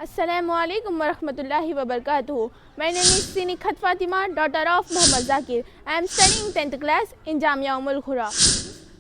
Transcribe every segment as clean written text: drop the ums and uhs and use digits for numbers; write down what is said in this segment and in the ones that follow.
Assalamualaikum warahmatullahi wabarakatuh. My name is Sinikhat Fatima, daughter of Muhammad Zakir. I am studying 10th class in Jamia Ummul Qura.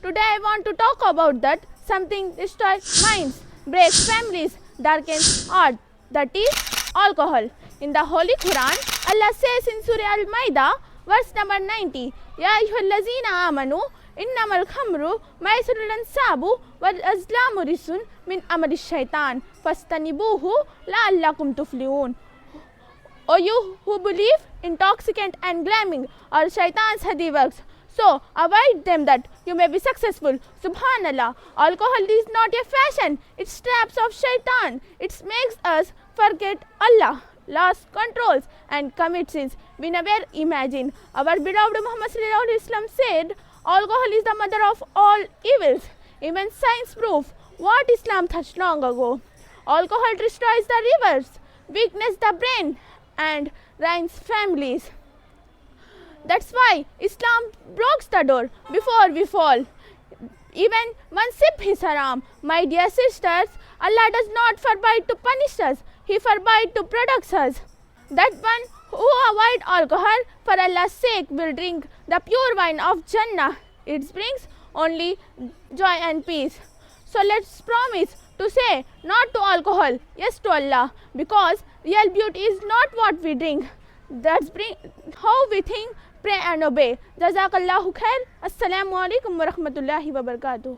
Today I want to talk about that something destroys minds, breaks families, darkens art, that is alcohol. In the Holy Quran, Allah says in Surah Al-Ma'idah, verse number 90, Ya ayyuhallazina amanu innamal khamru maisrul ansabu wal azlamu risun min amali shaitan fastanibuhu la'allakum tuflihun. O you who believe, intoxicant and gambling are shaitan's heady works, so avoid them that you may be successful. Subhanallah, alcohol is not a fashion, it's traps of shaitan. It makes us forget Allah, lost controls and commit sins we never imagined. Our beloved Muhammad sallallahu alaihi wasallam said, alcohol is the mother of all evils. Even science proved what Islam touched long ago. Alcohol destroys the rivers, weakens the brain and ruins families. That's why Islam blocks the door before we fall. Even one sip is haram. My dear sisters, Allah does not forbid to punish us, He forbid to protect us. That one who avoid alcohol for Allah's sake will drink the pure wine of Jannah. It brings only joy and peace. So let's promise to say not to alcohol, yes to Allah, because real beauty is not what we drink. That's how we think, pray and obey. Jazakallahu khair. Assalamu alaikum wa rahmatullahi wa barakatuh.